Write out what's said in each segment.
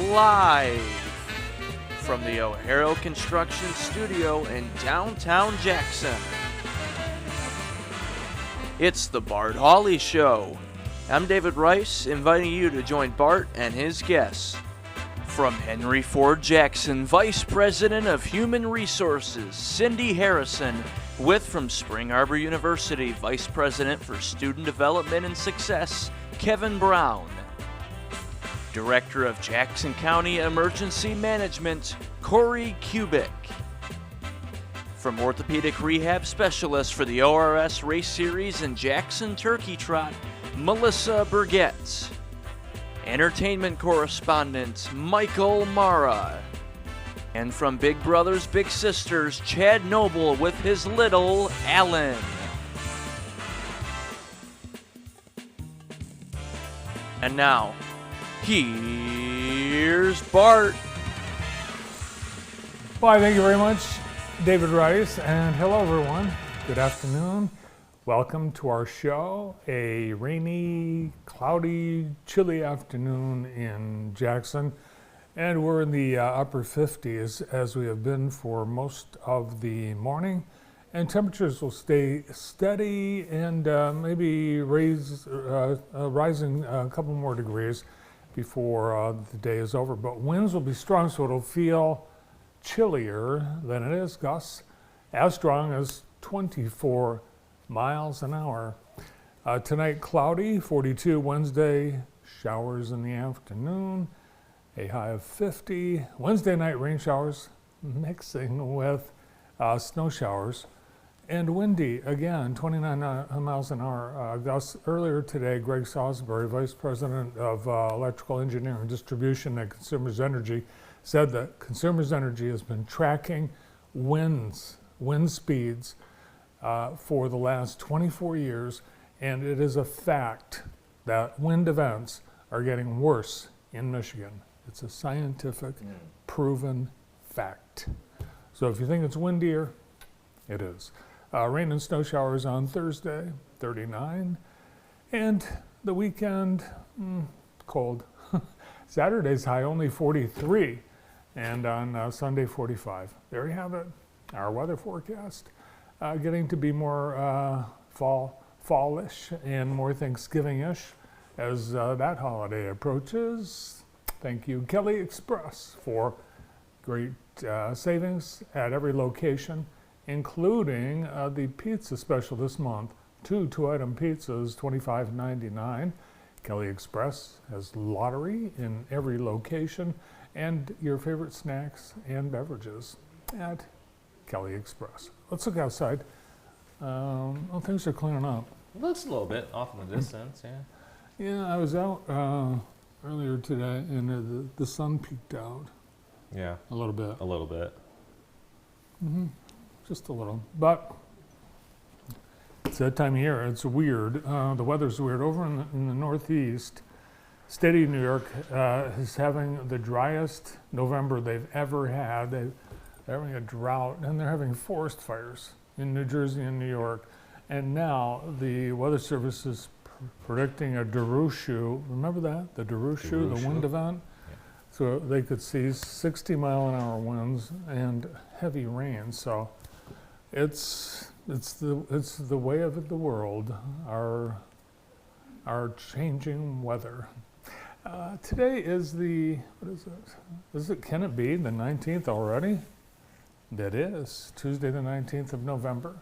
live from the O'Hara Construction Studio in downtown Jackson. It's the Bart Hawley Show. I'm David Rice, inviting you to join Bart and his guests. From Henry Ford Jackson, Vice President of Human Resources, Cindy Harrison, with from Spring Arbor University, Vice President for Student Development and Success, Kevin Brown. Director of Jackson County Emergency Management, Corey Kubik. From Orthopedic Rehab Specialist for the ORS Race Series and Jackson Turkey Trot, Melissa Burgett. Entertainment Correspondent, Michael Mara. And from Big Brothers Big Sisters, Chad Noble with his little Alan. And now, here's Bart. Why, thank you very much, David Rice, and hello everyone. Good afternoon. Welcome to our show. A rainy, cloudy, chilly afternoon in Jackson, and we're in the upper 50s as we have been for most of the morning, and temperatures will stay steady and maybe rising a couple more degrees before the day is over, but winds will be strong, so it'll feel chillier than it is. Gusts as strong as 24 miles an hour. Tonight cloudy, 42. Wednesday, showers in the afternoon, a high of 50. Wednesday night rain showers mixing with snow showers, and windy again, 29 miles an hour. Gusts earlier today. Greg Salisbury, Vice President of Electrical Engineering and Distribution at Consumers Energy, said that Consumers Energy has been tracking wind speeds for the last 24 years, and it is a fact that wind events are getting worse in Michigan. It's a scientific, proven fact. So if you think it's windier, it is. Rain and snow showers on Thursday, 39, and the weekend, cold. Saturday's high only 43, and on Sunday 45. There you have it, our weather forecast. Getting to be more fallish and more Thanksgiving-ish as that holiday approaches. Thank you, Kelly Express, for great savings at every location, including the pizza special this month. Two-item pizzas, $25.99. Kelly Express has lottery in every location, and your favorite snacks and beverages at Kelly Express. Let's look outside. Things are clearing up. It looks a little bit off in the distance, yeah. Yeah, I was out earlier today, and the sun peeked out. Yeah. A little bit. A little bit. Just a little. But it's that time of year. It's weird. The weather's weird. Over in the Northeast, state of New York is having the driest November they've ever had. They're having a drought, and they're having forest fires in New Jersey and New York. And now the Weather Service is predicting a Darushu. Remember that? The Darushu, the wind event? Yeah. So they could see 60-mile-an-hour winds and heavy rain. So it's the way of the world, our changing weather. Today is can it be the 19th already? That is Tuesday the 19th of November.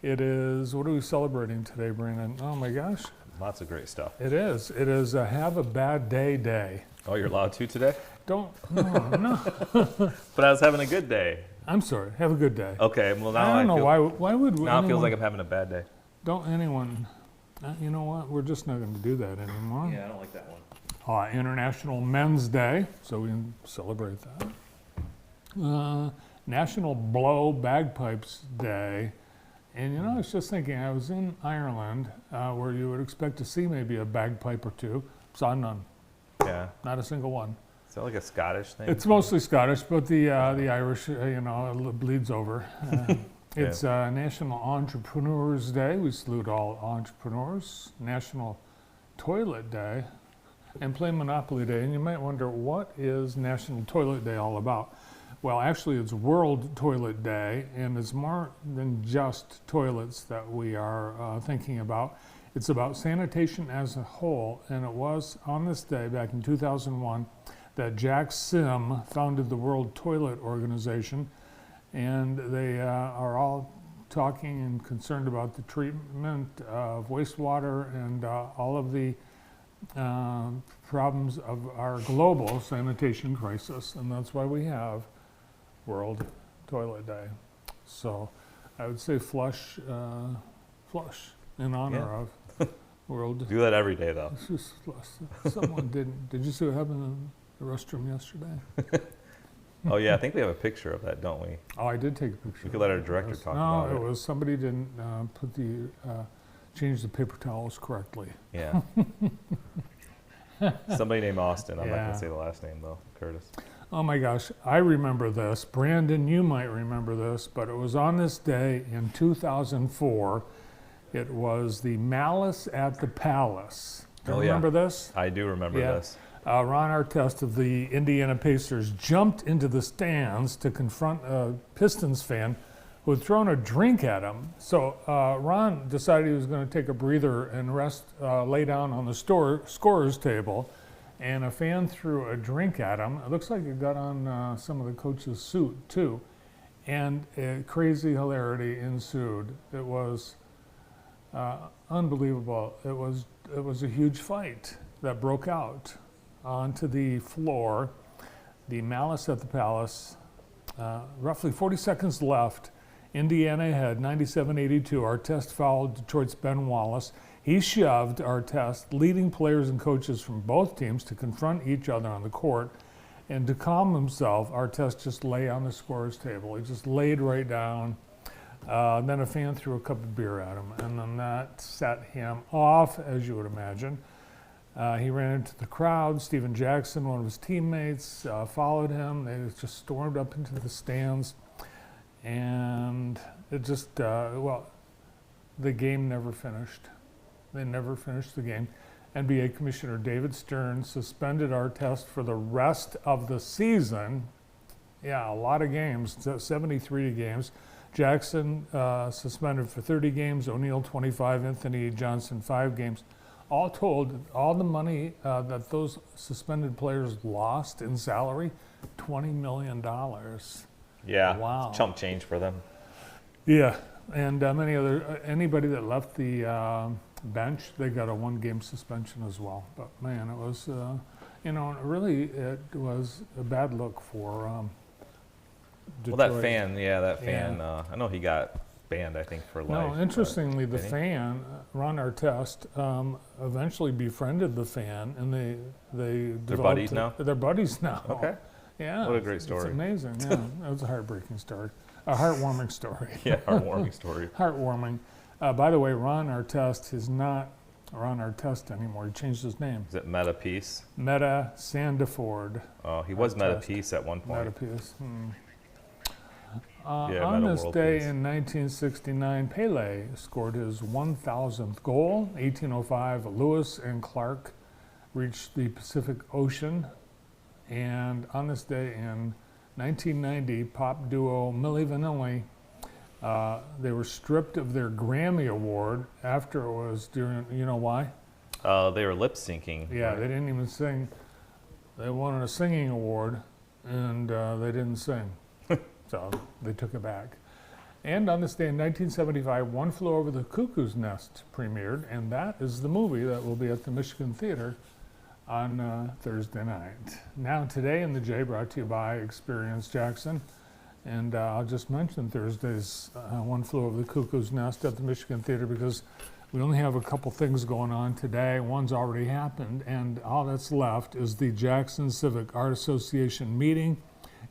It is, what are we celebrating today, Brandon? Oh my gosh. Lots of great stuff. It is a have a bad day. Oh, you're allowed to today? No. But I was having a good day. I'm sorry, have a good day. Okay, well now I don't know, why would now anyone, it feels like I'm having a bad day. Don't anyone, you know what, we're just not going to do that anymore. Yeah, I don't like that one. International Men's Day, so we can celebrate that. National Blow Bagpipes Day. And I was just thinking, I was in Ireland, where you would expect to see maybe a bagpipe or two. Saw none. Yeah. Not a single one. Is that like a Scottish thing? It's mostly Scottish, but the Irish, it bleeds over. It's National Entrepreneurs Day. We salute all entrepreneurs. National Toilet Day. and play Monopoly Day. And you might wonder, what is National Toilet Day all about? Well, actually, it's World Toilet Day, and it's more than just toilets that we are thinking about. It's about sanitation as a whole, and it was on this day back in 2001 that Jack Sim founded the World Toilet Organization, and they are all talking and concerned about the treatment of wastewater and all of the problems of our global sanitation crisis, and that's why we have World Toilet Day. So I would say flush in honor of World. Do that every day, though. It's just someone didn't. Did you see what happened in the restroom yesterday? Oh yeah, I think we have a picture of that, don't we? Oh, I did take a picture. We could let our director talk about it. No, it was somebody didn't change the paper towels correctly. Yeah. Somebody named Austin. I'm not going to say the last name, though. Curtis. Oh my gosh, I remember this. Brandon, you might remember this, but it was on this day in 2004. It was the Malice at the Palace. Do you remember this? I do remember this. Ron Artest of the Indiana Pacers jumped into the stands to confront a Pistons fan who had thrown a drink at him. So Ron decided he was going to take a breather and lay down on the scorer's table, and a fan threw a drink at him. It looks like it got on some of the coach's suit too, and crazy hilarity ensued. It was unbelievable. It was a huge fight that broke out onto the floor. The Malice at the Palace. Roughly 40 seconds left. Indiana had 97-82. Artest fouled Detroit's Ben Wallace. He shoved Artest, leading players and coaches from both teams, to confront each other on the court. And to calm himself, Artest just lay on the scorer's table. He just laid right down. Then a fan threw a cup of beer at him, and then that set him off, as you would imagine. He ran into the crowd. Steven Jackson, one of his teammates, followed him. They just stormed up into the stands. And it just, the game never finished. They never finished the game. NBA Commissioner David Stern suspended Artest for the rest of the season. Yeah, a lot of games, 73 games. Jackson suspended for 30 games, O'Neal 25, Anthony Johnson 5 games. All told, all the money that those suspended players lost in salary, $20 million. Yeah, wow. Chump change for them. Yeah, and anybody that left the bench, they got a 1-game suspension as well. But man, it was, it was a bad look for Detroit. Well, that fan, I know he got banned, I think, for life. No, interestingly, the fan, Ron Artest, eventually befriended the fan, and they're buddies now? They're buddies now. Okay. Yeah. What a great story. It's amazing, yeah. That was a heartbreaking story. A heartwarming story. Yeah, heartwarming story. Heartwarming. By the way, Ron Artest is not Ron Artest anymore. He changed his name. Is it Meta Peace? Meta Sandiford. Oh, he was Meta Peace at one point. Meta Peace. On this day in 1969, Pele scored his 1,000th goal. 1805, Lewis and Clark reached the Pacific Ocean. And on this day in 1990, pop duo Milli Vanilli, they were stripped of their Grammy Award after it was during, you know why? They were lip syncing. Yeah, right? They didn't even sing. They wanted a singing award, and they didn't sing. So they took it back. And on this day in 1975, One Flew Over the Cuckoo's Nest premiered, and that is the movie that will be at the Michigan Theater on Thursday night. Now, Today in the J, brought to you by Experience Jackson. And I'll just mention Thursday's One Flew Over the Cuckoo's Nest at the Michigan Theater, because we only have a couple things going on today. One's already happened, and all that's left is the Jackson Civic Art Association meeting.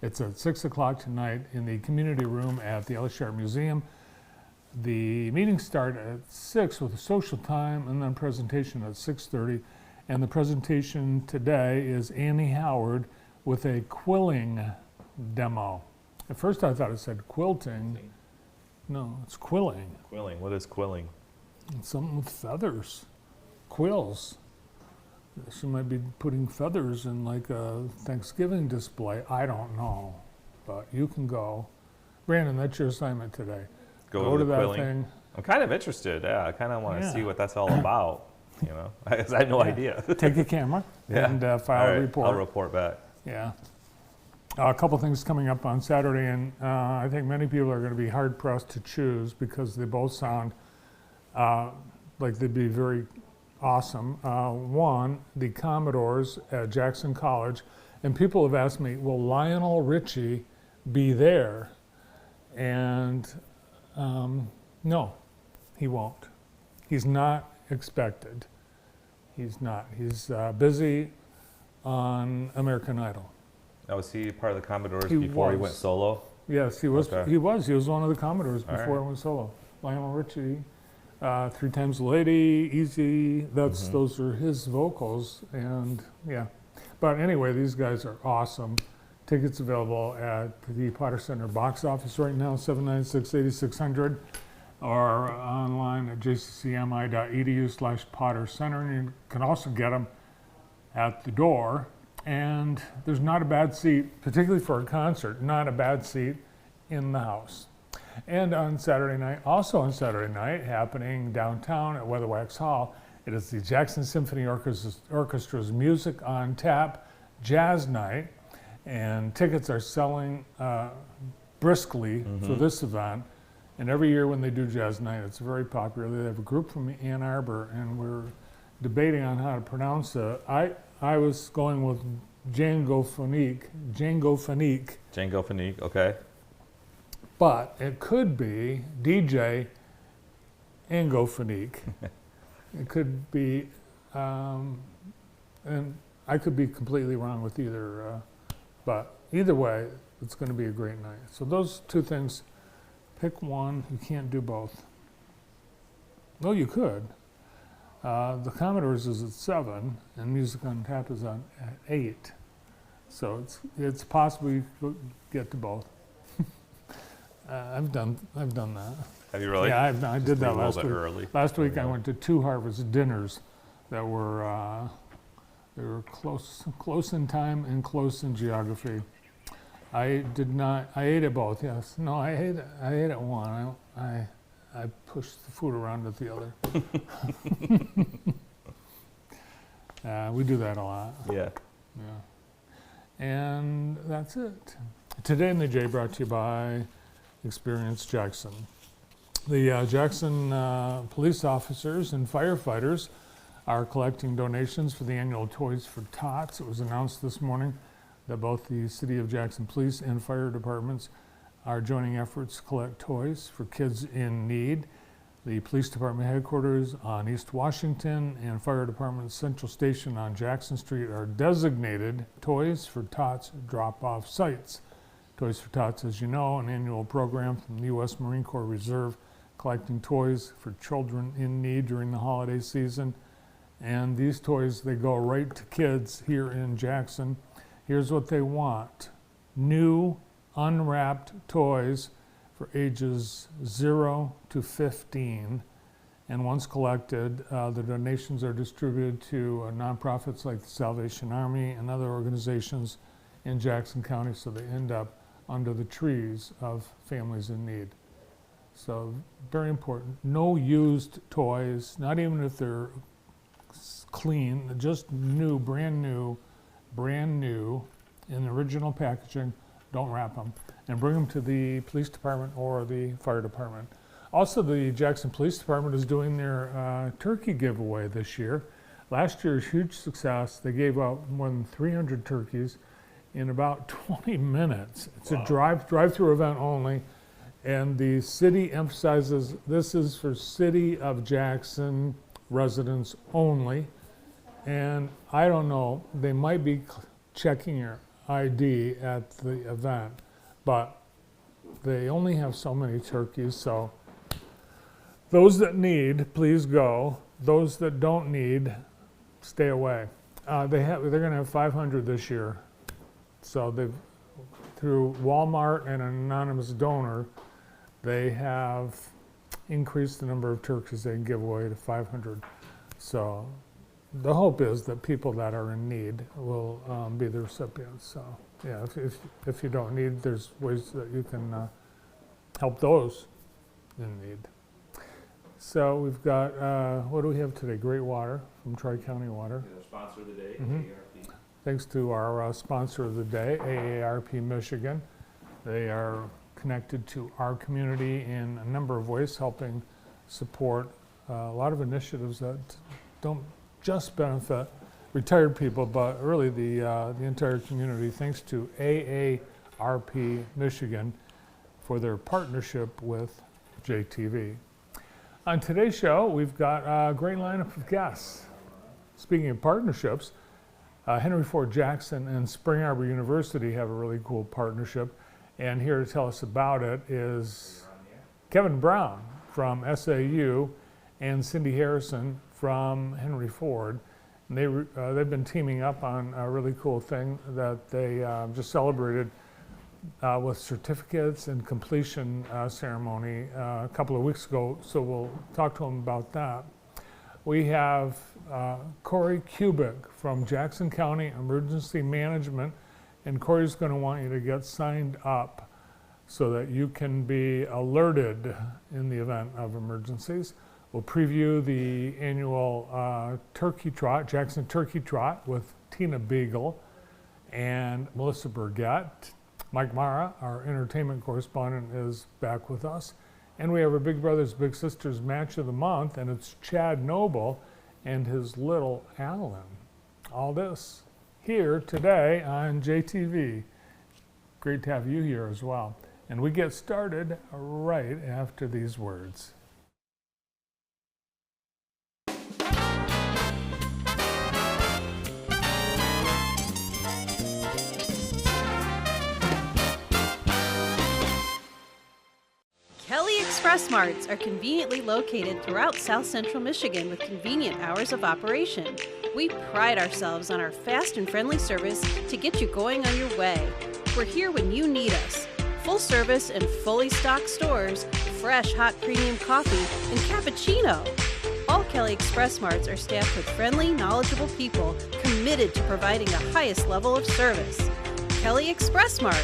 It's at 6 o'clock tonight in the community room at the Ellis Sharp Museum. The meetings start at 6 with a social time and then presentation at 6:30. And the presentation today is Annie Howard with a quilling demo. At first I thought it said quilting. No, it's quilling. Quilling. What is quilling? It's something with feathers. Quills. She might be putting feathers in like a Thanksgiving display. I don't know, but you can go. Brandon, that's your assignment today. Go to that quilling. thing. I'm kind of interested. Yeah, I kind of want to Yeah. see what that's all about. You know, I had no idea. Take a camera Yeah. and All file a right, report. I'll report back. Yeah. A couple things coming up on Saturday, and I think many people are going to be hard pressed to choose because they both sound like they'd be very awesome. One, the Commodores at Jackson College, and people have asked me, will Lionel Richie be there? And no, he won't. He's not expected. He's not. He's busy on American Idol. Now, was he part of the Commodores He before he was. went solo? Yes, he was. Okay. He was. He was one of the Commodores All before right. he went solo. Lionel Richie, 3 Times a Lady, Easy. Those are his vocals, and yeah. But anyway, these guys are awesome. Tickets available at the Potter Center box office right now, 796-8600, or online at jccmi.edu/Potter Center. And you can also get them at the door. And there's not a bad seat, particularly for a concert, not a bad seat in the house. And on Saturday night, also on Saturday night, happening downtown at Weatherwax Hall, it is the Jackson Symphony Orchestra's Music on Tap Jazz Night. And tickets are selling briskly for this event. And every year when they do Jazz Night, it's very popular. They have a group from Ann Arbor, and we're debating on how to pronounce it. I was going with Django Fanique, okay. but it could be DJ Ango Fanique. It could be, and I could be completely wrong with either, but either way, it's going to be a great night. So those two things, pick one. You can't do both. No, you could. The Commodores is at 7, and Music on Tap is at 8. So it's possible you could get to both. I've done that. Have you really? Yeah, I did that a little last bit week. early. Last week I Yeah. went to 2 harvest dinners that were they were close in time and close in geography. I did not. I ate at both. Yes. No, I ate at one. I pushed the food around at the other. We do that a lot. Yeah. Yeah. And that's it. Today in the J brought to you by Experience Jackson. The Jackson police officers and firefighters are collecting donations for the annual Toys for Tots. It was announced this morning that both the City of Jackson Police and Fire Departments are joining efforts to collect toys for kids in need. The Police Department headquarters on East Washington and Fire Department's Central Station on Jackson Street are designated Toys for Tots drop-off sites. Toys for Tots, as you know, an annual program from the U.S. Marine Corps Reserve collecting toys for children in need during the holiday season. And these toys, they go right to kids here in Jackson. Here's what they want: new unwrapped toys for ages 0 to 15. And once collected, the donations are distributed to nonprofits like the Salvation Army and other organizations in Jackson County, so they end up under the trees of families in need. So very important. No used toys, not even if they're clean, just new, brand new, in the original packaging. Don't wrap them, and bring them to the police department or the fire department. Also, the Jackson Police Department is doing their turkey giveaway this year. Last year's huge success. They gave out more than 300 turkeys in about 20 minutes. It's a drive-through event only, and the city emphasizes this is for City of Jackson residents only. And I don't know, they might be checking your ID at the event, but they only have so many turkeys, so those that need, please go. Those that don't need, stay away. They're going to have 500 this year. So they've, through Walmart and an anonymous donor, they have increased the number of turkeys they can give away to 500. So the hope is that people that are in need will be the recipients. So yeah, if you don't need, there's ways that you can help those in need. So we've got, what do we have today? Great Water from Tri-County Water. The sponsor of the day, AARP. Thanks to our sponsor of the day, AARP Michigan. They are connected to our community in a number of ways, helping support a lot of initiatives that don't just benefit retired people, but really the entire community, thanks to AARP Michigan for their partnership with JTV. On today's show, we've got a great lineup of guests. Speaking of partnerships, Henry Ford Jackson and Spring Arbor University have a really cool partnership, and here to tell us about it is Kevin Brown from SAU and Cindy Harrison from Henry Ford. And they've been teaming up on a really cool thing that they just celebrated with certificates and completion ceremony a couple of weeks ago, so we'll talk to them about that. We have Corey Kubik from Jackson County Emergency Management, and Corey's going to want you to get signed up so that you can be alerted in the event of emergencies. We'll preview the annual Turkey Trot, Jackson Turkey Trot, with Tina Beagle and Melissa Burgett. Mike Mara, our entertainment correspondent, is back with us. And we have our Big Brothers Big Sisters match of the month, and it's Chad Noble and his little Alan. All this here today on JTV. Great to have you here as well. And we get started right after these words. Kelly Express Marts are conveniently located throughout South Central Michigan with convenient hours of operation. We pride ourselves on our fast and friendly service to get you going on your way. We're here when you need us. Full service and fully stocked stores, fresh hot premium coffee, and cappuccino. All Kelly Express Marts are staffed with friendly, knowledgeable people committed to providing the highest level of service. Kelly Express Mart.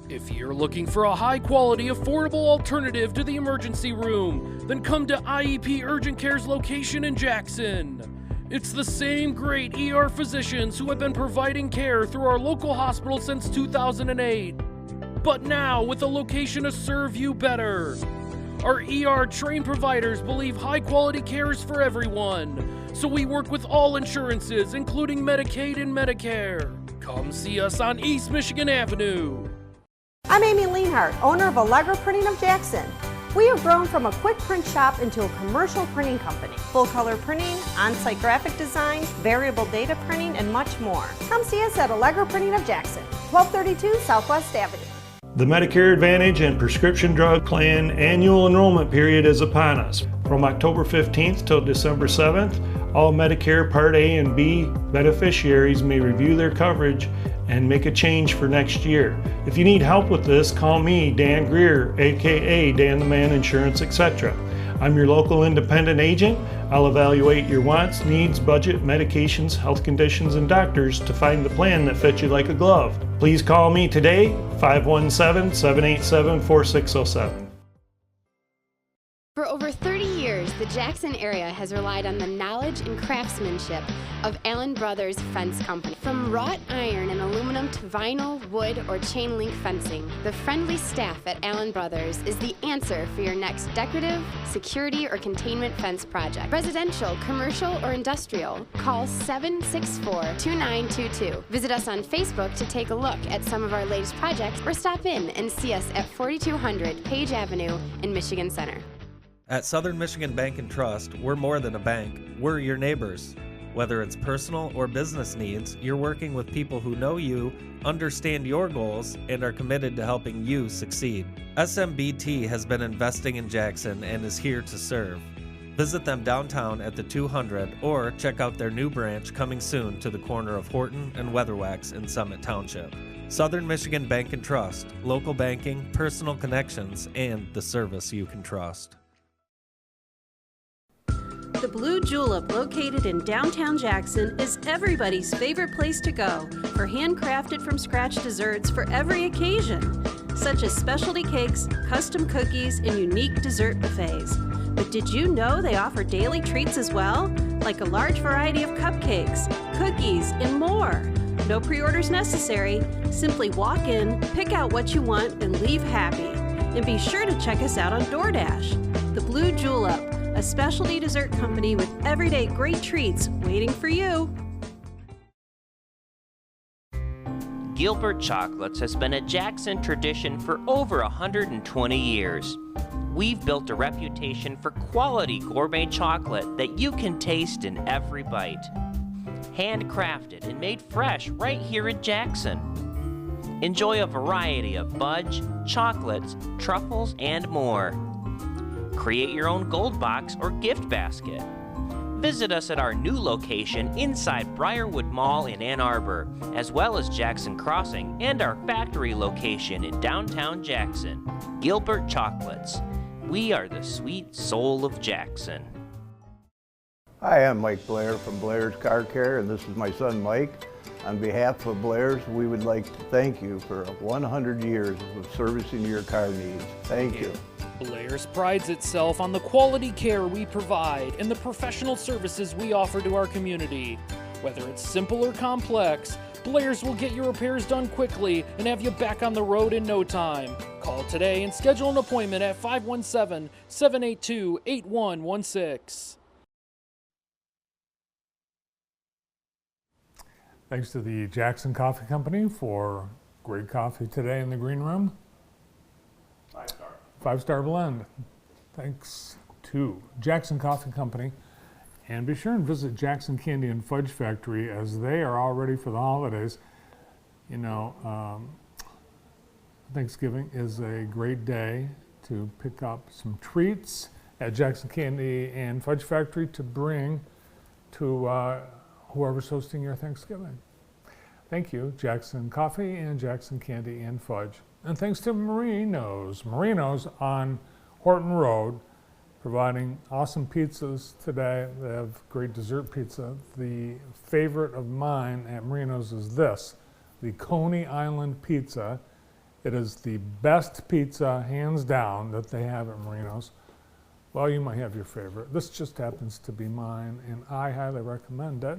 If you're looking for a high-quality, affordable alternative to the emergency room, then come to IEP Urgent Care's location in Jackson. It's the same great ER physicians who have been providing care through our local hospital since 2008. But now, with a location to serve you better. Our ER-trained providers believe high-quality care is for everyone, so we work with all insurances, including Medicaid and Medicare. Come see us on East Michigan Avenue. I'm Amy Leanhart, owner of Allegra Printing of Jackson. We have grown from a quick print shop into a commercial printing company. Full color printing, on-site graphic design, variable data printing, and much more. Come see us at Allegra Printing of Jackson, 1232 Southwest Avenue. The Medicare Advantage and Prescription Drug Plan annual enrollment period is upon us. From October 15th till December 7th, all Medicare Part A and B beneficiaries may review their coverage and make a change for next year. If you need help with this, call me, Dan Greer, aka Dan the Man Insurance, etc. I'm your local independent agent. I'll evaluate your wants, needs, budget, medications, health conditions, and doctors to find the plan that fits you like a glove. Please call me today, 517-787-4607. For over 30 years, the Jackson area has relied on the knowledge and craftsmanship of Allen Brothers Fence Company. From wrought iron and aluminum to vinyl, wood, or chain link fencing, the friendly staff at Allen Brothers is the answer for your next decorative, security, or containment fence project. Residential, commercial, or industrial, call 764-2922. Visit us on Facebook to take a look at some of our latest projects, or stop in and see us at 4200 Page Avenue in Michigan Center. At Southern Michigan Bank and Trust, we're more than a bank, we're your neighbors. Whether it's personal or business needs, you're working with people who know you, understand your goals, and are committed to helping you succeed. SMBT has been investing in Jackson and is here to serve. Visit them downtown at the 200 or check out their new branch coming soon to the corner of Horton and Weatherwax in Summit Township. Southern Michigan Bank and Trust, local banking, personal connections, and the service you can trust. The Blue Julep, located in downtown Jackson, is everybody's favorite place to go for handcrafted from scratch desserts for every occasion, such as specialty cakes, custom cookies, and unique dessert buffets. But did you know they offer daily treats as well? Like a large variety of cupcakes, cookies, and more. No pre-orders necessary. Simply walk in, pick out what you want, and leave happy. And be sure to check us out on DoorDash. The Blue Julep, a specialty dessert company with everyday great treats waiting for you. Gilbert Chocolates has been a Jackson tradition for over 120 years. We've built a reputation for quality gourmet chocolate that you can taste in every bite. Handcrafted and made fresh right here in Jackson. Enjoy a variety of fudge, chocolates, truffles, and more. Create your own gold box or gift basket. Visit us at our new location inside Briarwood Mall in Ann Arbor, as well as Jackson Crossing and our factory location in downtown Jackson. Gilbert Chocolates. We are the sweet soul of Jackson. Hi, I'm Mike Blair from Blair's Car Care, and this is my son Mike. On behalf of Blair's, we would like to thank you for 100 years of servicing your car needs. Thank you. Blair's prides itself on the quality care we provide and the professional services we offer to our community. Whether it's simple or complex, Blair's will get your repairs done quickly and have you back on the road in no time. Call today and schedule an appointment at 517-782-8116. Thanks to the Jackson Coffee Company for great coffee today in the green room. 5-star. 5-star blend. Thanks to Jackson Coffee Company. And be sure and visit Jackson Candy and Fudge Factory as they are all ready for the holidays. You know, Thanksgiving is a great day to pick up some treats at Jackson Candy and Fudge Factory to bring to whoever's hosting your Thanksgiving. Thank you, Jackson Coffee and Jackson Candy and Fudge. And thanks to Marino's. Marino's on Horton Road, providing awesome pizzas today. They have great dessert pizza. The favorite of mine at Marino's is this, the Coney Island pizza. It is the best pizza, hands down, that they have at Marino's. Well, you might have your favorite. This just happens to be mine, and I highly recommend it.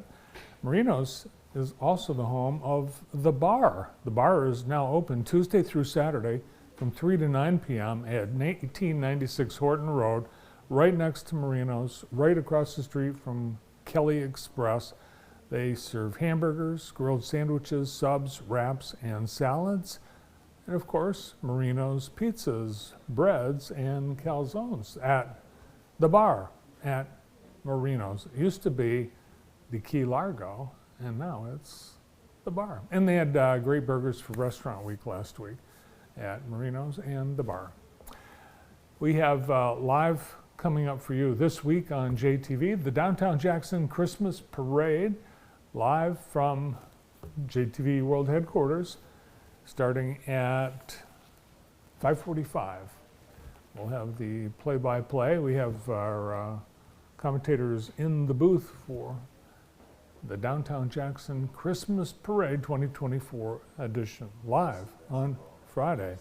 Marino's is also the home of The Bar. The Bar is now open Tuesday through Saturday from 3 to 9 p.m. at 1896 Horton Road, right next to Marino's, right across the street from Kelly Express. They serve hamburgers, grilled sandwiches, subs, wraps, and salads. And of course, Marino's pizzas, breads, and calzones at The Bar at Marino's. It used to be the Key Largo, and now it's The Bar. And they had great burgers for Restaurant Week last week at Marino's and The Bar. We have live coming up for you this week on JTV, the Downtown Jackson Christmas Parade, live from JTV World Headquarters, starting at 5:45. We'll have the play-by-play. We have our commentators in the booth for the Downtown Jackson Christmas Parade 2024 edition, live on Friday.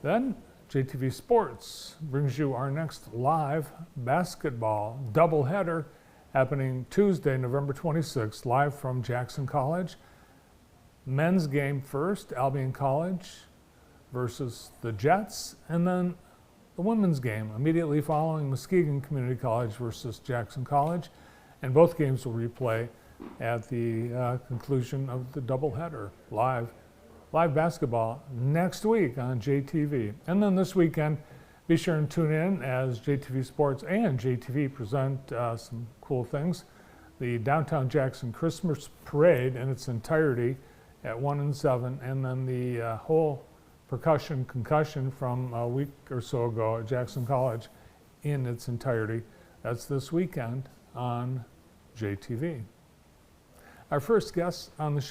Then JTV Sports brings you our next live basketball doubleheader happening Tuesday, November 26th, live from Jackson College. Men's game first, Albion College versus the Jets, and then the women's game immediately following Muskegon Community College versus Jackson College, and both games will replay at the conclusion of the doubleheader. Live basketball next week on JTV. And then this weekend, be sure and tune in as JTV Sports and JTV present some cool things. The Downtown Jackson Christmas Parade in its entirety at 1 and 7, and then the whole percussion concussion from a week or so ago at Jackson College in its entirety. That's this weekend on JTV. Our first guest on the show